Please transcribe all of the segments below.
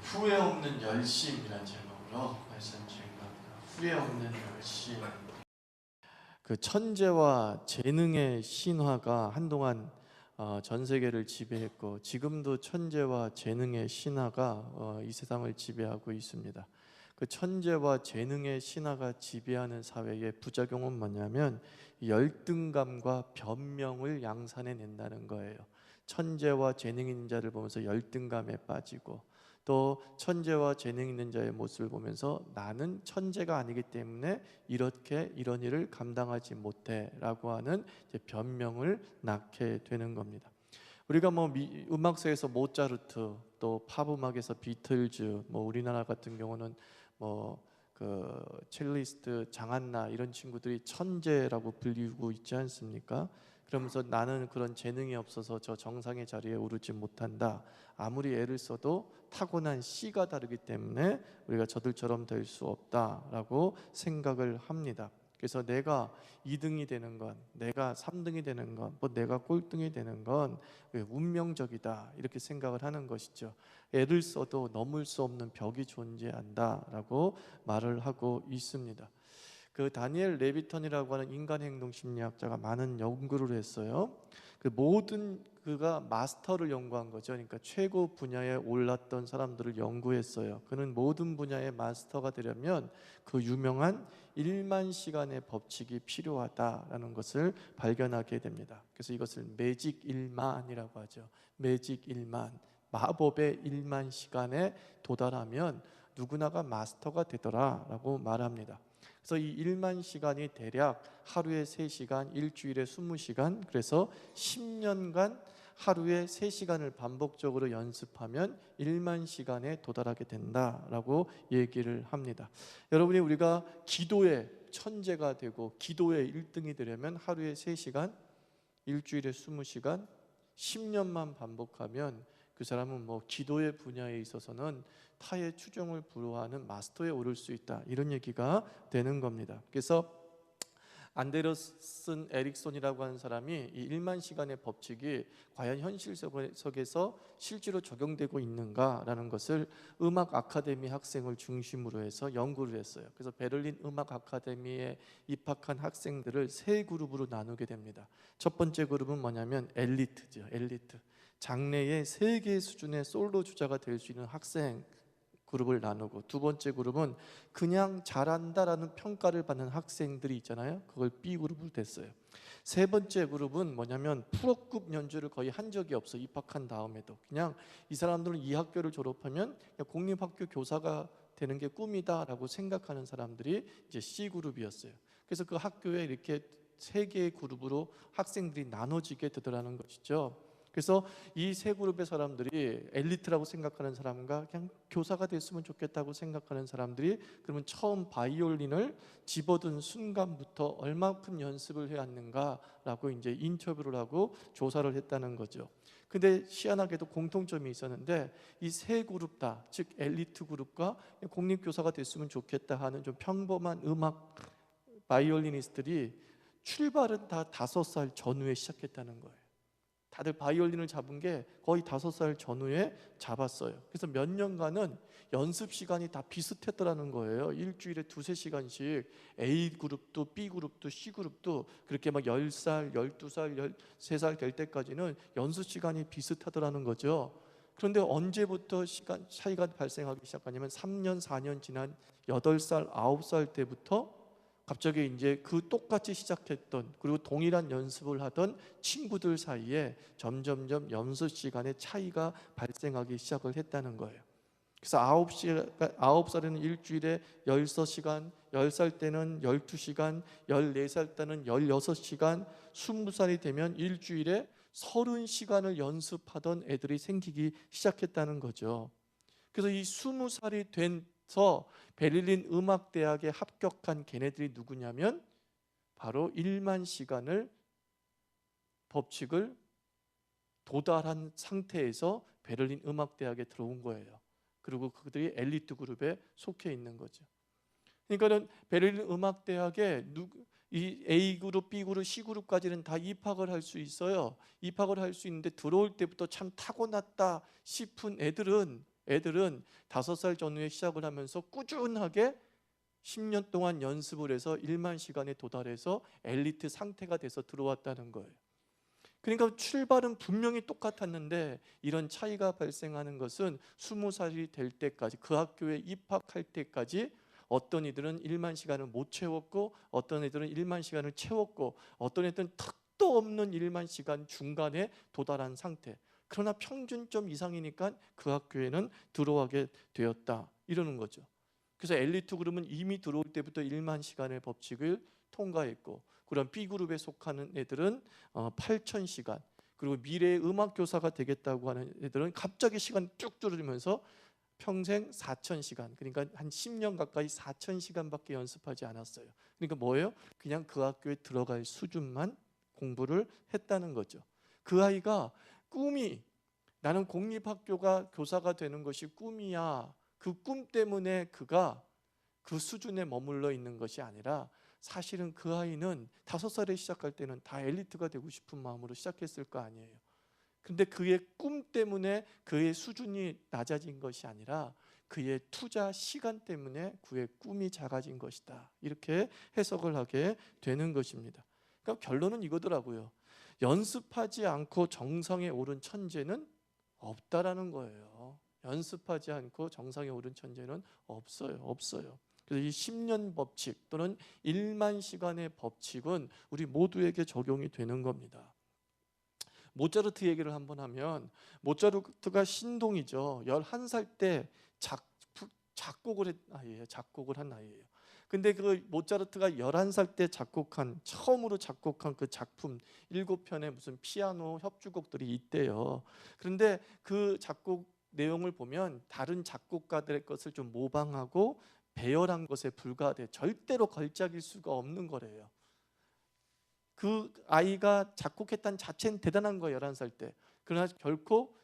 후회 없는 열심이라는 제목으로 말씀 드린 겁니다. 후회 없는 열심. 그 천재와 재능의 신화가 한동안 전 세계를 지배했고, 지금도 천재와 재능의 신화가 이 세상을 지배하고 있습니다. 그 천재와 재능의 신화가 지배하는 사회의 부작용은 뭐냐면 열등감과 변명을 양산해 낸다는 거예요. 천재와 재능 있는 자를 보면서 열등감에 빠지고, 또 천재와 재능 있는 자의 모습을 보면서 나는 천재가 아니기 때문에 이렇게 이런 일을 감당하지 못해 라고 하는 변명을 낳게 되는 겁니다. 우리가 음악사에서 모차르트, 또 팝 음악에서 비틀즈, 우리나라 같은 경우는 그 첼리스트 장한나, 이런 친구들이 천재라고 불리고 있지 않습니까? 그러면서 나는 그런 재능이 없어서 저 정상의 자리에 오르지 못한다. 아무리 애를 써도 타고난 씨가 다르기 때문에 우리가 저들처럼 될 수 없다라고 생각을 합니다. 그래서 내가 2등이 되는 건, 내가 3등이 되는 건, 내가 꼴등이 되는 건 운명적이다, 이렇게 생각을 하는 것이죠. 애를 써도 넘을 수 없는 벽이 존재한다라고 말을 하고 있습니다. 그 다니엘 레비턴이라고 하는 인간행동 심리학자가 많은 연구를 했어요. 그 모든 그가 마스터를 연구한 거죠. 그러니까 최고 분야에 올랐던 사람들을 연구했어요. 그는 모든 분야의 마스터가 되려면 그 유명한 1만 시간의 법칙이 필요하다라는 것을 발견하게 됩니다. 그래서 이것을 매직 1만이라고 하죠. 매직 1만, 마법의 1만 시간에 도달하면 누구나가 마스터가 되더라라고 말합니다. 그래서 이 1만 시간이 대략 하루에 3시간, 일주일에 20시간, 그래서 10년간 하루에 3시간을 반복적으로 연습하면 1만 시간에 도달하게 된다라고 얘기를 합니다. 여러분이 우리가 기도의 천재가 되고 기도의 1등이 되려면 하루에 3시간, 일주일에 20시간, 10년만 반복하면 그 사람은 기도의 분야에 있어서는 타의 추종을 불허하는 마스터에 오를 수 있다, 이런 얘기가 되는 겁니다. 그래서 안데르슨 에릭손이라고 하는 사람이 이 1만 시간의 법칙이 과연 현실 속에서 실제로 적용되고 있는가라는 것을 음악 아카데미 학생을 중심으로 해서 연구를 했어요. 그래서 베를린 음악 아카데미에 입학한 학생들을 3그룹으로 나누게 됩니다. 첫 번째 그룹은 뭐냐면 엘리트죠. 엘리트. 장래의 세계 수준의 솔로 주자가 될 수 있는 학생 그룹을 나누고, 두 번째 그룹은 그냥 잘한다라는 평가를 받는 학생들이 있잖아요. 그걸 B그룹으로 됐어요. 세 번째 그룹은 뭐냐면 프로급 연주를 거의 한 적이 없어. 입학한 다음에도 그냥 이 사람들은 이 학교를 졸업하면 공립학교 교사가 되는 게 꿈이다라고 생각하는 사람들이 이제 C그룹이었어요. 그래서 그 학교에 이렇게 3개의 그룹으로 학생들이 나눠지게 되더라는 것이죠. 그래서 이 3그룹의 사람들이 엘리트라고 생각하는 사람과 그냥 교사가 됐으면 좋겠다고 생각하는 사람들이, 그러면 처음 바이올린을 집어든 순간부터 얼마큼 연습을 해왔는가라고 이제 인터뷰를 하고 조사를 했다는 거죠. 근데 희한하게도 공통점이 있었는데 이 3그룹 다, 즉 엘리트 그룹과 공립교사가 됐으면 좋겠다 하는 좀 평범한 음악 바이올리니스트들이 출발은 다 5살 전후에 시작했다는 거예요. 다들 바이올린을 잡은 게 거의 5살 전후에 잡았어요. 그래서 몇 년간은 연습 시간이 다 비슷했더라는 거예요. 일주일에 2~3시간씩 A그룹도 B그룹도 C그룹도 그렇게 막 10살, 12살, 13살 될 때까지는 연습 시간이 비슷하더라는 거죠. 그런데 언제부터 시간 차이가 발생하기 시작하냐면 3년, 4년 지난 8살, 9살 때부터 갑자기 이제 그 똑같이 시작했던, 그리고 동일한 연습을 하던 친구들 사이에 점점점 연습 시간의 차이가 발생하기 시작을 했다는 거예요. 그래서 9살에는 일주일에 16시간, 10살 때는 12시간, 14살 때는 16시간, 20살이 되면 일주일에 30시간을 연습하던 애들이 생기기 시작했다는 거죠. 그래서 이 20살이 돼서 베를린 음악대학에 합격한 걔네들이 누구냐면 바로 1만 시간을 법칙을 도달한 상태에서 베를린 음악대학에 들어온 거예요. 그리고 그들이 엘리트 그룹에 속해 있는 거죠. 그러니까는 베를린 음악대학에 이 A그룹, B그룹, C그룹까지는 다 입학을 할 수 있어요. 입학을 할 수 있는데 들어올 때부터 참 타고났다 싶은 애들은 애들은 5살 전후에 시작을 하면서 꾸준하게 10년 동안 연습을 해서 1만 시간에 도달해서 엘리트 상태가 돼서 들어왔다는 거예요. 그러니까 출발은 분명히 똑같았는데 이런 차이가 발생하는 것은 20살이 될 때까지, 그 학교에 입학할 때까지 어떤 이들은 1만 시간을 못 채웠고 어떤 애들은 1만 시간을 채웠고 어떤 애들은 턱도 없는 1만 시간 중간에 도달한 상태. 그러나 평균점 이상이니까 그 학교에는 들어가게 되었다 이러는 거죠. 그래서 엘리트 그룹은 이미 들어올 때부터 1만 시간의 법칙을 통과했고, 그런 B그룹에 속하는 애들은 8,000시간, 그리고 미래의 음악교사가 되겠다고 하는 애들은 갑자기 시간 쭉 줄어들면서 평생 4,000시간, 그러니까 한 10년 가까이 4,000시간밖에 연습하지 않았어요. 그러니까 뭐예요? 그냥 그 학교에 들어갈 수준만 공부를 했다는 거죠. 그 아이가 꿈이 나는 공립학교가 교사가 되는 것이 꿈이야, 그 꿈 때문에 그가 그 수준에 머물러 있는 것이 아니라 사실은 그 아이는 5살에 시작할 때는 다 엘리트가 되고 싶은 마음으로 시작했을 거 아니에요. 근데 그의 꿈 때문에 그의 수준이 낮아진 것이 아니라 그의 투자 시간 때문에 그의 꿈이 작아진 것이다, 이렇게 해석을 하게 되는 것입니다. 그러니까 결론은 이거더라고요. 연습하지 않고 정상에 오른 천재는 없다라는 거예요. 연습하지 않고 정상에 오른 천재는 없어요. 그래서 이 10년 법칙 또는 1만 시간의 법칙은 우리 모두에게 적용이 되는 겁니다. 모차르트 얘기를 한번 하면, 모차르트가 신동이죠. 11살 때 작곡을 한 나이예요. 근데 그 모차르트가 11살 때 처음으로 작곡한 그 작품 7편의 무슨 피아노 협주곡들이 있대요. 그런데 그 작곡 내용을 보면 다른 작곡가들의 것을 좀 모방하고 배열한 것에 불과돼 절대로 걸작일 수가 없는 거래요. 그 아이가 작곡했다는 자체는 대단한 거예요, 11살 때. 그러나 결코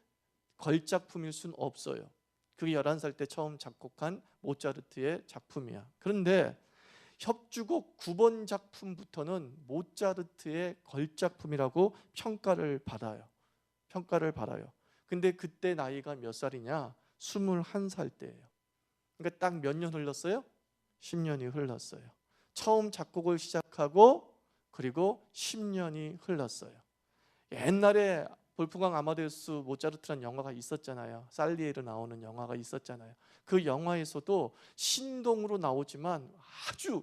걸작품일 수는 없어요. 그게 11살 때 처음 작곡한 모차르트의 작품이야. 그런데 협주곡 9번 작품부터는 모차르트의 걸작품이라고 평가를 받아요. 근데 그때 나이가 몇 살이냐? 21살 때예요. 그러니까 딱 몇 년 흘렀어요? 10년이 흘렀어요. 처음 작곡을 시작하고 그리고 10년이 흘렀어요. 옛날에 볼프강 아마데우스 모차르트라는 영화가 있었잖아요. 살리에르 나오는 영화가 있었잖아요. 그 영화에서도 신동으로 나오지만 아주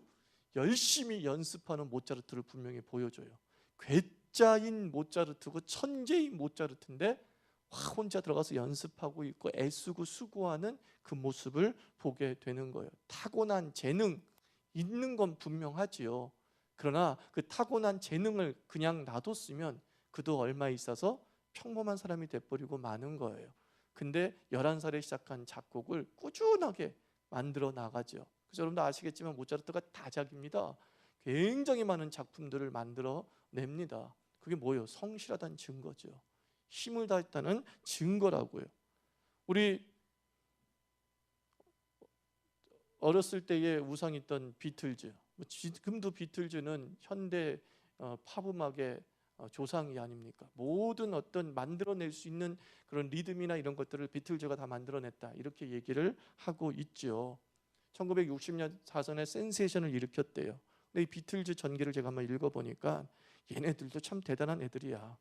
열심히 연습하는 모차르트를 분명히 보여줘요. 괴짜인 모차르트고 천재인 모차르트인데 혼자 들어가서 연습하고 있고 애쓰고 수고하는 그 모습을 보게 되는 거예요. 타고난 재능 있는 건 분명하지요. 그러나 그 타고난 재능을 그냥 놔뒀으면 그도 얼마 있어서 평범한 사람이 돼버리고 마는 거예요. 근데 11살에 시작한 작곡을 꾸준하게 만들어 나가죠. 그래서 여러분도 아시겠지만 모차르트가 다작입니다. 굉장히 많은 작품들을 만들어 냅니다. 그게 뭐예요? 성실하다는 증거죠. 힘을 다했다는 증거라고요. 우리 어렸을 때에 우상이었던 비틀즈, 지금도 비틀즈는 현대 팝 음악의 조상이 아닙니까? 모든 어떤 만들어낼 수 있는 그런 리듬이나 이런 것들을 비틀즈가 다 만들어냈다, 이렇게 얘기를 하고 있죠. 1960년 사전에 센세이션을 일으켰대요. 근데 이 비틀즈 전기를 제가 한번 읽어보니까 얘네들도 참 대단한 애들이야.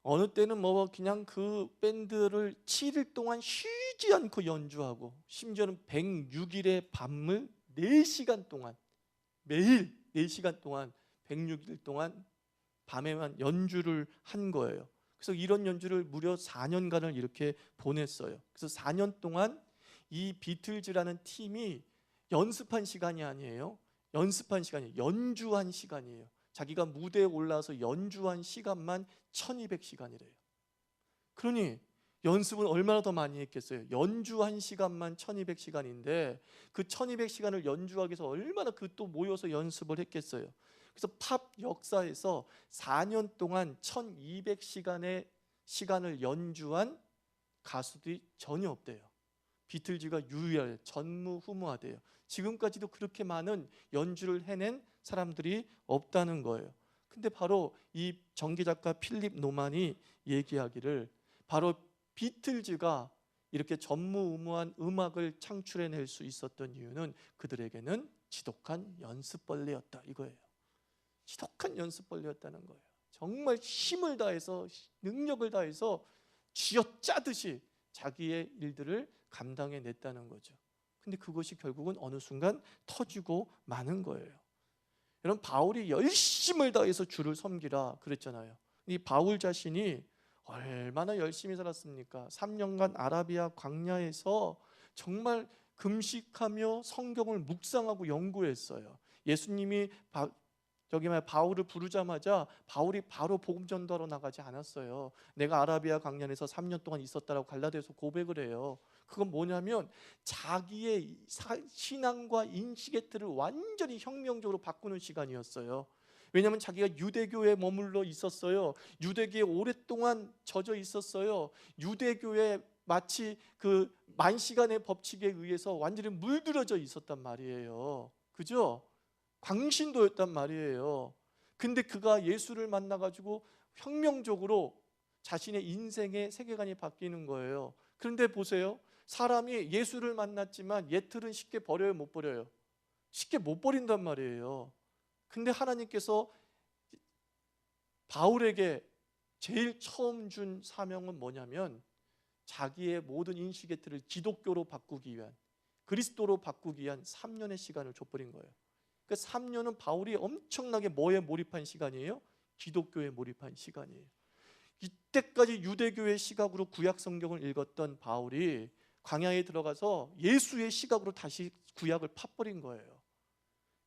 어느 때는 뭐 그냥 그 밴드를 7일 동안 쉬지 않고 연주하고, 심지어는 106일의 밤을 4시간 동안, 매일 4시간 동안 106일 동안 밤에만 연주를 한 거예요. 그래서 이런 연주를 무려 4년간을 이렇게 보냈어요. 그래서 4년 동안 이 비틀즈라는 팀이 연습한 시간이 아니에요. 연주한 시간이에요. 자기가 무대에 올라와서 연주한 시간만 1200시간이래요. 그러니 연습은 얼마나 더 많이 했겠어요. 연주한 시간만 1200시간인데 그 1200시간을 연주하기 위해서 얼마나 그 또 모여서 연습을 했겠어요. 그래서 팝 역사에서 4년 동안 1200시간의 시간을 연주한 가수들이 전혀 없대요. 비틀즈가 유일해요. 전무후무하대요. 지금까지도 그렇게 많은 연주를 해낸 사람들이 없다는 거예요. 근데 바로 이 전기작가 필립 노만이 얘기하기를, 바로 비틀즈가 이렇게 전무후무한 음악을 창출해낼 수 있었던 이유는 그들에게는 지독한 연습벌레였다 이거예요. 지독한 연습벌레였다는 거예요. 정말 힘을 다해서 능력을 다해서 쥐어짜듯이 자기의 일들을 감당해냈다는 거죠. 근데 그것이 결국은 어느 순간 터지고 마는 거예요. 여러분, 바울이 열심을 다해서 주를 섬기라 그랬잖아요. 이 바울 자신이 얼마나 열심히 살았습니까? 3년간 아라비아 광야에서 정말 금식하며 성경을 묵상하고 연구했어요. 예수님이 바울을 부르자마자 바울이 바로 복음 전도하러 나가지 않았어요. 내가 아라비아 광야에서 3년 동안 있었다라고 갈라디아서 고백을 해요. 그건 뭐냐면 자기의 신앙과 인식의 틀을 완전히 혁명적으로 바꾸는 시간이었어요. 왜냐하면 자기가 유대교에 머물러 있었어요. 유대교에 오랫동안 젖어 있었어요. 유대교에 마치 그 만시간의 법칙에 의해서 완전히 물들어져 있었단 말이에요. 그죠? 광신도였단 말이에요. 근데 그가 예수를 만나가지고 혁명적으로 자신의 인생의 세계관이 바뀌는 거예요. 그런데 보세요. 사람이 예수를 만났지만 옛 틀은 쉽게 버려요, 못 버려요? 쉽게 못 버린단 말이에요. 근데 하나님께서 바울에게 제일 처음 준 사명은 뭐냐면 자기의 모든 인식의 틀을 기독교로 바꾸기 위한, 그리스도로 바꾸기 위한 3년의 시간을 줘버린 거예요. 그 3년은 바울이 엄청나게 뭐에 몰입한 시간이에요? 기독교에 몰입한 시간이에요. 이때까지 유대교의 시각으로 구약 성경을 읽었던 바울이 광야에 들어가서 예수의 시각으로 다시 구약을 팥버린 거예요.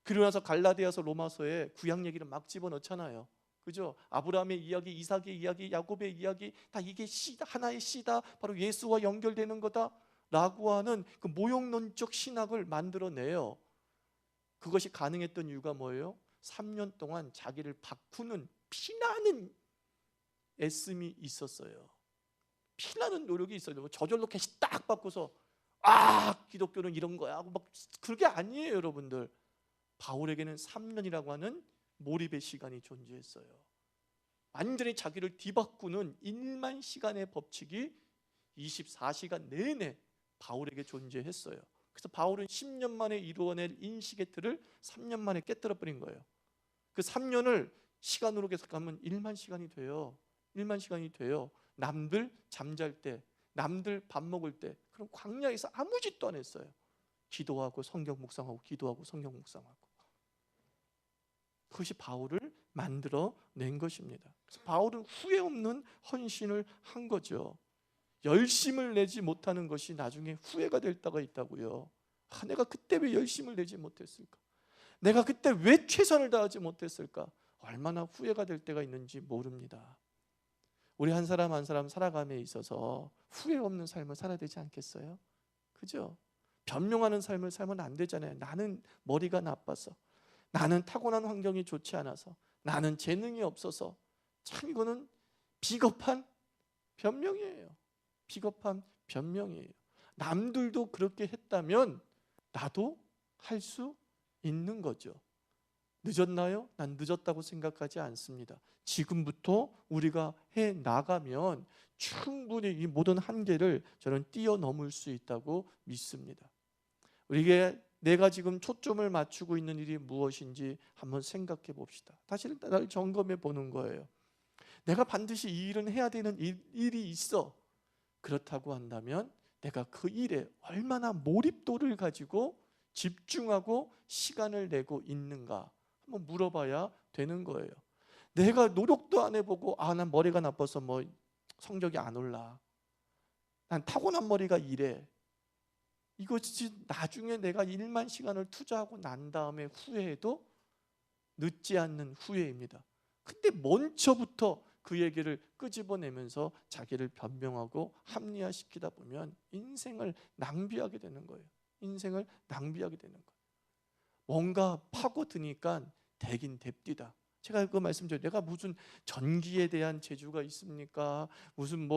그러고 나서 갈라디아서 로마서에 구약 얘기를 막 집어넣잖아요. 그죠? 아브라함의 이야기, 이삭의 이야기, 야곱의 이야기, 다 이게 씨다, 하나의 씨다, 바로 예수와 연결되는 거다 라고 하는 그 모형론적 신학을 만들어내요. 그것이 가능했던 이유가 뭐예요? 3년 동안 자기를 바꾸는 피나는 애씀이 있었어요. 피나는 노력이 있어요. 저절로 캐시 딱 바꿔서 기독교는 이런 거야 하고 막 그게 아니에요, 여러분들. 바울에게는 3년이라고 하는 몰입의 시간이 존재했어요. 완전히 자기를 뒤바꾸는 1만 시간의 법칙이 24시간 내내 바울에게 존재했어요. 그래서 바울은 10년 만에 이루어낼 인식의 틀을 3년 만에 깨뜨려 버린 거예요. 그 3년을 시간으로 계속하면 1만 시간이 돼요. 1만 시간이 돼요. 남들 잠잘 때, 남들 밥 먹을 때, 그럼 광야에서 아무 짓도 안 했어요. 기도하고 성경 묵상하고 기도하고 성경 묵상하고. 그것이 바울을 만들어낸 것입니다. 그래서 바울은 후회 없는 헌신을 한 거죠. 열심을 내지 못하는 것이 나중에 후회가 될 때가 있다고요. 내가 그때 왜 열심을 내지 못했을까? 내가 그때 왜 최선을 다하지 못했을까? 얼마나 후회가 될 때가 있는지 모릅니다. 우리 한 사람 한 사람 살아감에 있어서 후회 없는 삶을 살아야 되지 않겠어요? 그죠? 변명하는 삶을 살면 안 되잖아요. 나는 머리가 나빠서, 나는 타고난 환경이 좋지 않아서, 나는 재능이 없어서. 참 이거는 비겁한 변명이에요. 비겁한 변명이에요. 남들도 그렇게 했다면 나도 할 수 있는 거죠. 늦었나요? 난 늦었다고 생각하지 않습니다. 지금부터 우리가 해 나가면 충분히 이 모든 한계를 저는 뛰어넘을 수 있다고 믿습니다. 우리에게 내가 지금 초점을 맞추고 있는 일이 무엇인지 한번 생각해 봅시다. 다시 나를 점검해 보는 거예요. 내가 반드시 이 일은 해야 되는 일이 있어. 그렇다고 한다면 내가 그 일에 얼마나 몰입도를 가지고 집중하고 시간을 내고 있는가 한번 물어봐야 되는 거예요. 내가 노력도 안 해보고 난 머리가 나빠서 뭐 성적이 안 올라, 난 타고난 머리가 이래, 이것이 나중에 내가 1만 시간을 투자하고 난 다음에 후회해도 늦지 않는 후회입니다. 근데 먼저부터 그 얘기를 끄집어내면서 자기를 변명하고 합리화시키다 보면 인생을 낭비하게 되는 거예요. 인생을 낭비하게 되는 거예요. 뭔가 파고드니까 되긴 됩디다. 제가 그 말씀드려요. 내가 무슨 전기에 대한 재주가 있습니까? 무슨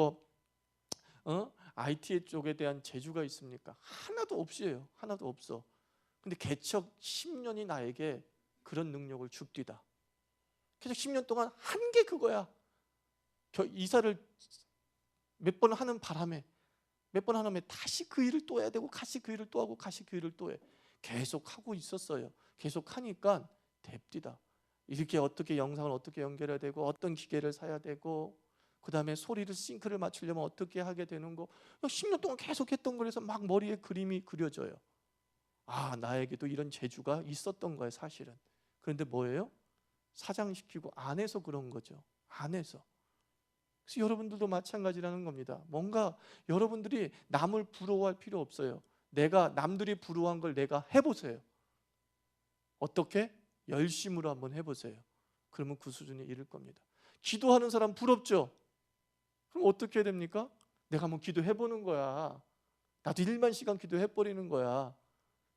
IT 쪽에 대한 재주가 있습니까? 하나도 없어요. 하나도 없어. 근데 개척 10년이 나에게 그런 능력을 줍디다. 개척 10년 동안 한 게 그거야. 이사를 몇 번 하는 바람에, 몇 번 하면 다시 그 일을 또 해야 되고, 다시 그 일을 또 하고, 다시 그 일을 또 해. 계속 하고 있었어요. 계속 하니까 됩디다. 이렇게 어떻게 영상을 어떻게 연결해야 되고, 어떤 기계를 사야 되고, 그 다음에 소리를 싱크를 맞추려면 어떻게 하게 되는 거, 10년 동안 계속 했던 거라서 막 머리에 그림이 그려져요. 아, 나에게도 이런 재주가 있었던 거예요, 사실은. 그런데 뭐예요? 사장시키고 안 해서 그런 거죠. 안 해서. 그래서 여러분들도 마찬가지라는 겁니다. 뭔가 여러분들이 남을 부러워할 필요 없어요. 내가 남들이 부러워한 걸 내가 해보세요. 어떻게? 열심으로 한번 해보세요. 그러면 그 수준에 이를 겁니다. 기도하는 사람 부럽죠? 그럼 어떻게 해야 됩니까? 내가 한번 기도해보는 거야. 나도 1만 시간 기도해버리는 거야.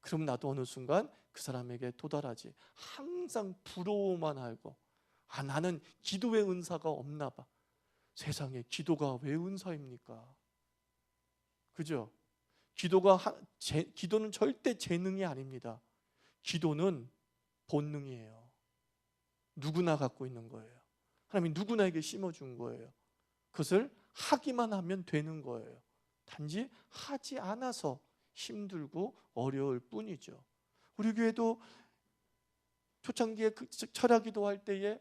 그럼 나도 어느 순간 그 사람에게 도달하지. 항상 부러워만 하고, 아, 나는 기도의 은사가 없나 봐. 세상에 기도가 왜 은사입니까? 그죠? 기도는 절대 재능이 아닙니다. 기도는 본능이에요. 누구나 갖고 있는 거예요. 하나님이 누구나에게 심어준 거예요. 그것을 하기만 하면 되는 거예요. 단지 하지 않아서 힘들고 어려울 뿐이죠. 우리 교회도 초창기에 철야기도 할 때에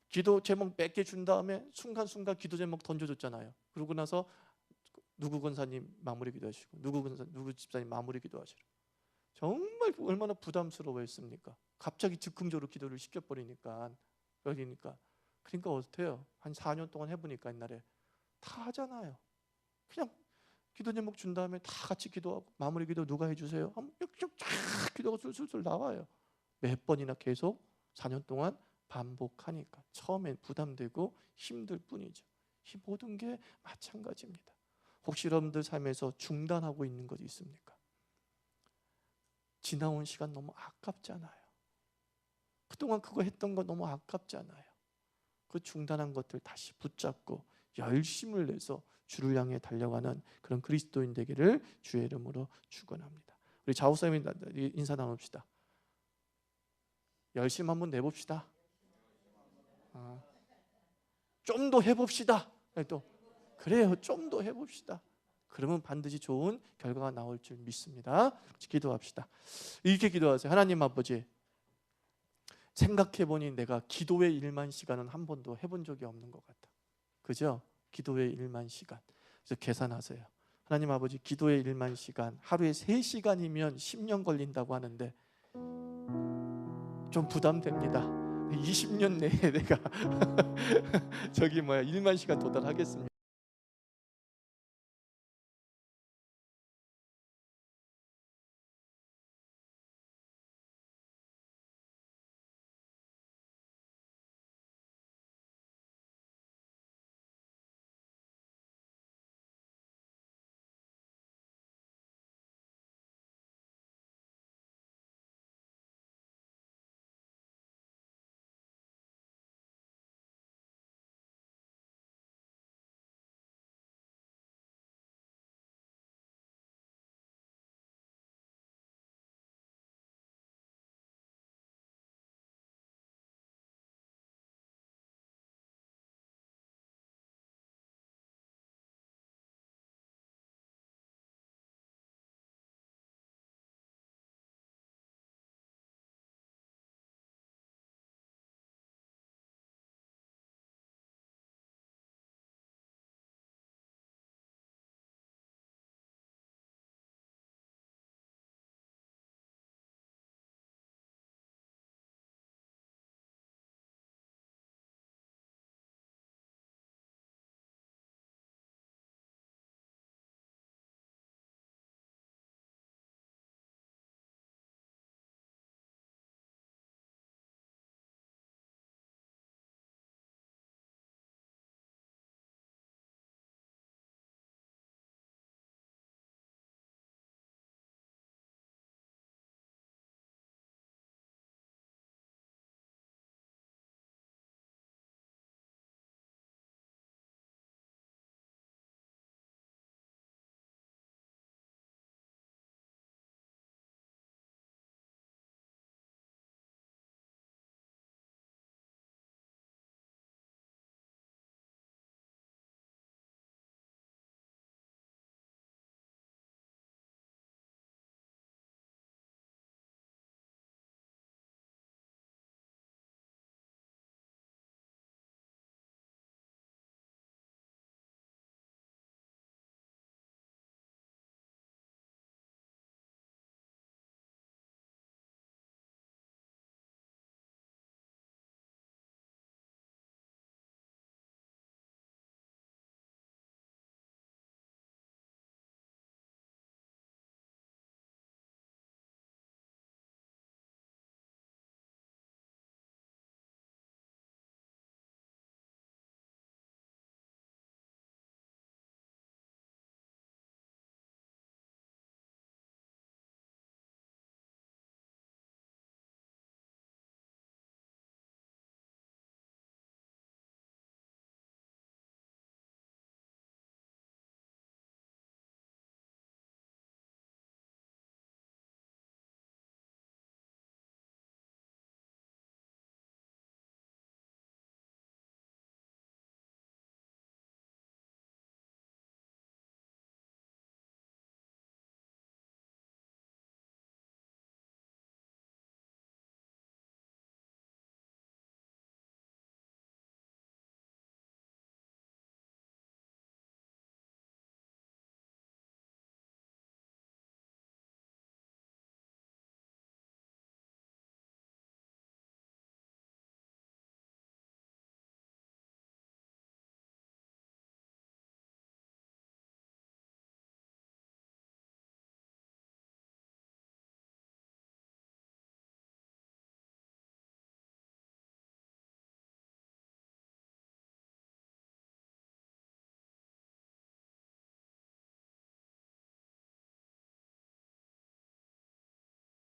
기도 제목 몇 개 준 다음에 순간순간 기도 제목 던져줬잖아요. 그러고 나서 누구 권사님 마무리 기도하시고, 누구 집사님 마무리 기도하시고, 정말 얼마나 부담스러워했습니까? 갑자기 즉흥적으로 기도를 시켜버리니까. 그러니까 어때요? 한 4년 동안 해보니까 옛날에 다 하잖아요. 그냥 기도 제목 준 다음에 다 같이 기도하고, 마무리 기도 누가 해주세요? 하면 쫙 기도가 술술 나와요. 몇 번이나 계속 4년 동안 반복하니까 처음엔 부담되고 힘들 뿐이죠. 이 모든 게 마찬가지입니다. 혹시 여러분들 삶에서 중단하고 있는 것이 있습니까? 지나온 시간 너무 아깝잖아요. 그동안 그거 했던 거 너무 아깝잖아요. 그 중단한 것들 다시 붙잡고 열심을 내서 주를 향해 달려가는 그런 그리스도인 되기를 주의 이름으로 축원합니다. 우리 좌우사님 인사 나눕시다. 열심 한번 내봅시다. 좀 더 해봅시다. 또 그래요, 좀 더 해봅시다. 그러면 반드시 좋은 결과가 나올 줄 믿습니다. 같이 기도합시다. 이렇게 기도하세요. 하나님 아버지, 생각해보니 내가 기도의 1만 시간은 한 번도 해본 적이 없는 것 같아. 그죠? 기도의 1만 시간. 그래서 계산하세요. 하나님 아버지, 기도의 1만 시간, 하루에 3시간이면 10년 걸린다고 하는데 좀 부담됩니다. 20년 내에 내가 1만 시간 도달하겠습니다.